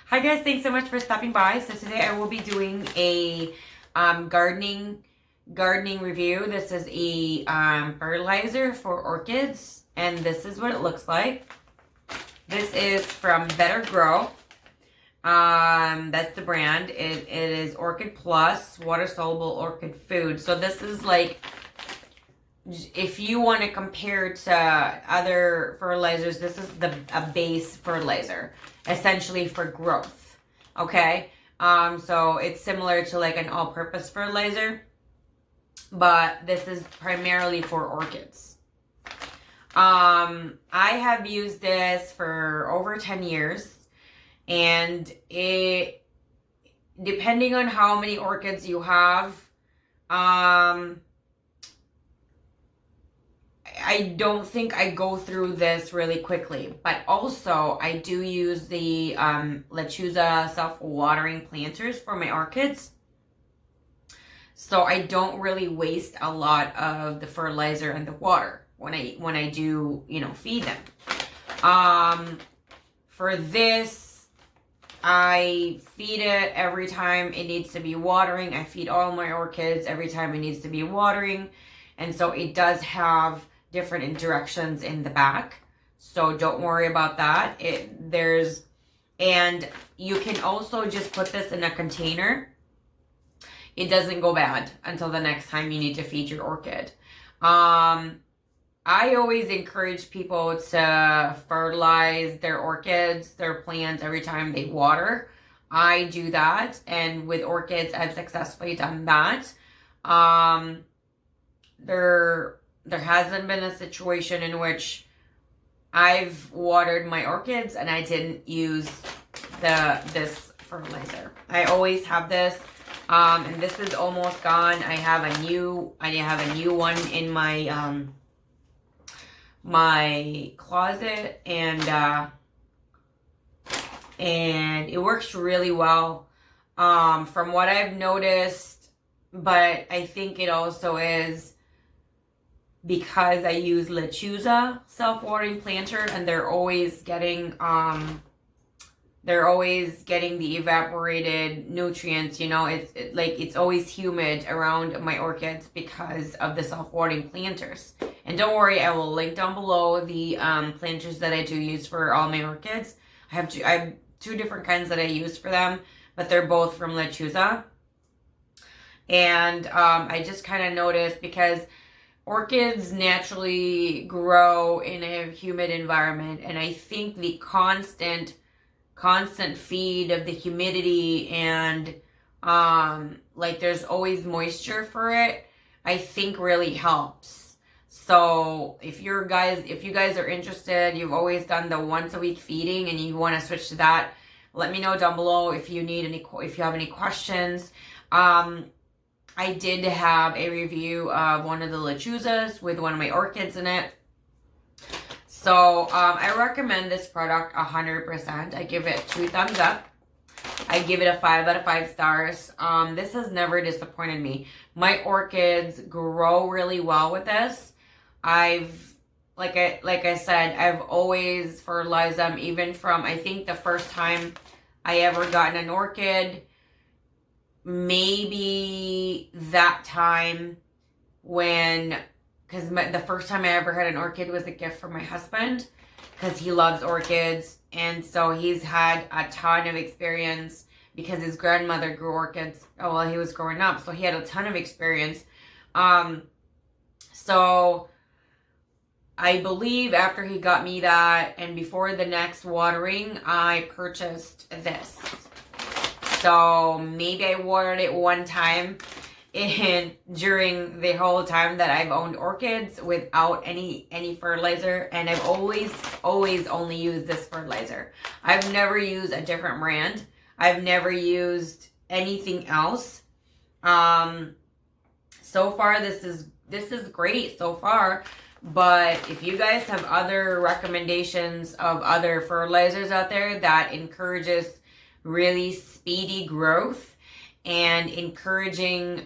Hi guys, thanks so much for stopping by. So today I will be doing a gardening review. This is a fertilizer for orchids, and this is what it looks like. This is from Better Grow. That's the brand. It is Orchid Plus Water Soluble Orchid Food. So this is like, if you want to compare to other fertilizers, this is a base fertilizer, essentially for growth. Okay, so it's similar to like an all-purpose fertilizer, but this is primarily for orchids. I have used this for over 10 years, and it, depending on how many orchids you have, I don't think I go through this really quickly, but also I do use the Lechuza self-watering planters for my orchids. So I don't really waste a lot of the fertilizer and the water when I do, feed them. For this, I feed it every time it needs to be watering. I feed all my orchids every time it needs to be watering. And so it does have different directions in the back, so don't worry about that. And you can also just put this in a container. It doesn't go bad until the next time you need to feed your orchid. I always encourage people to fertilize their orchids, their plants, every time they water. I do that, and with orchids I've successfully done that. There hasn't been a situation in which I've watered my orchids and I didn't use this fertilizer. I always have this, and this is almost gone. I have a new one in my my closet, and it works really well, from what I've noticed. But I think it also is because I use Lechuza self-watering planter, and they're always getting the evaporated nutrients. It's always humid around my orchids because of the self-watering planters. And don't worry, I will link down below the planters that I do use for all my orchids. I have two different kinds that I use for them, but they're both from Lechuza. And I just kind of noticed, because orchids naturally grow in a humid environment, and I think the constant feed of the humidity and there's always moisture for it, I think really helps. So if you guys are interested, you've always done the once a week feeding and you want to switch to that, let me know down below if you have any questions. I did have a review of one of the Lechuzas with one of my orchids in it. So I recommend this product 100%. I give it 2 thumbs up. I give it a 5 out of 5 stars. This has never disappointed me. My orchids grow really well with this. Like I said, I've always fertilized them, even from, I think, the first time I ever gotten an orchid. Maybe that time because the first time I ever had an orchid was a gift from my husband, because he loves orchids, and so he's had a ton of experience because his grandmother grew orchids while he was growing up, so he had a ton of experience. So I believe after he got me that, and before the next watering, I purchased this. So maybe I watered it one time during the whole time that I've owned orchids without any fertilizer, and I've always only used this fertilizer. I've never used a different brand. I've never used anything else. So far this is great so far. But if you guys have other recommendations of other fertilizers out there that encourages really speedy growth and encouraging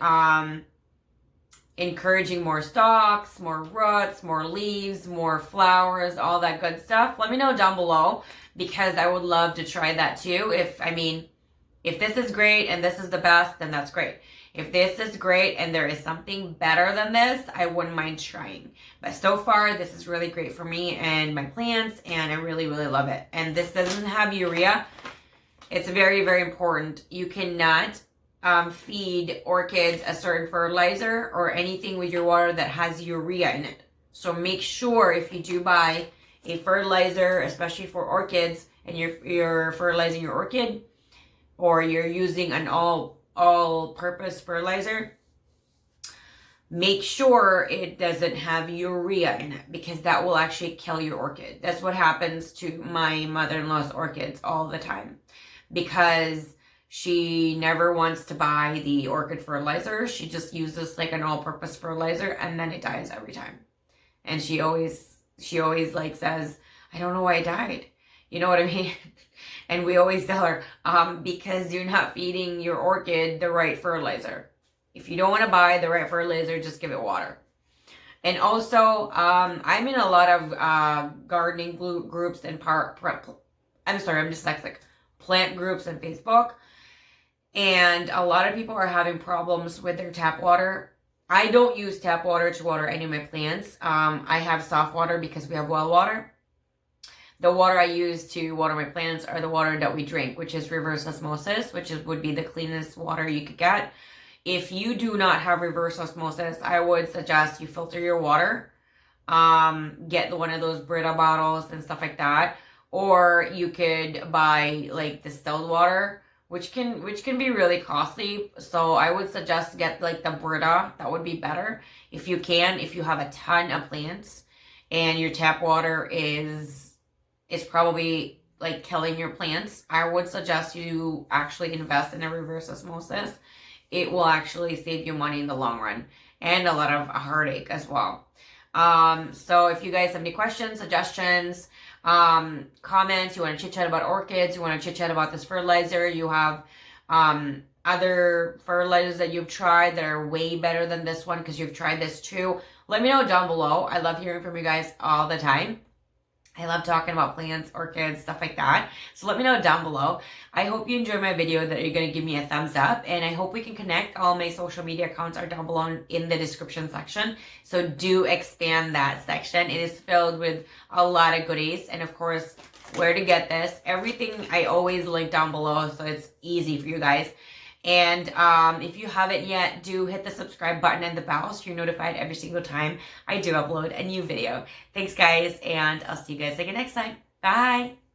more stalks, more roots, more leaves, more flowers, all that good stuff, let me know down below, because I would love to try that too. If this is great and this is the best, then that's great. If this is great and there is something better than this, I wouldn't mind trying. But so far, this is really great for me and my plants, and I really, really love it. And this doesn't have urea. It's very, very important. You cannot feed orchids a certain fertilizer or anything with your water that has urea in it. So make sure if you do buy a fertilizer, especially for orchids, and you're fertilizing your orchid, or you're using an all-purpose fertilizer, make sure it doesn't have urea in it, because that will actually kill your orchid. That's what happens to my mother-in-law's orchids all the time, because she never wants to buy the orchid fertilizer. She just uses like an all-purpose fertilizer, and then it dies every time. And she always like says, I don't know why it died. You know what I mean? And we always tell her, because you're not feeding your orchid the right fertilizer. If you don't want to buy the right fertilizer, just give it water. And also, I'm in a lot of gardening groups and I'm dyslexic. Plant groups on Facebook. And a lot of people are having problems with their tap water. I don't use tap water to water any of my plants. I have soft water because we have well water. The water I use to water my plants are the water that we drink, which is reverse osmosis, which would be the cleanest water you could get. If you do not have reverse osmosis, I would suggest you filter your water. Get one of those Brita bottles and stuff like that. Or you could buy like distilled water, which can be really costly. So I would suggest get like the Brita. That would be better if you can. If you have a ton of plants and your tap water is probably like killing your plants, I would suggest you actually invest in a reverse osmosis. It will actually save you money in the long run and a lot of heartache as well. So if you guys have any questions, suggestions, comments, you want to chit chat about orchids, you want to chit chat about this fertilizer, you have other fertilizers that you've tried that are way better than this one because you've tried this too, let me know down below. I love hearing from you guys all the time. I love talking about plants, orchids, stuff like that. So let me know down below. I hope you enjoyed my video, that you're going to give me a thumbs up. And I hope we can connect. All my social media accounts are down below in the description section. So do expand that section. It is filled with a lot of goodies. And of course, where to get this. Everything I always link down below, so it's easy for you guys. And if you haven't yet, do hit the subscribe button and the bell so you're notified every single time I do upload a new video. Thanks, guys, and I'll see you guys again next time. Bye!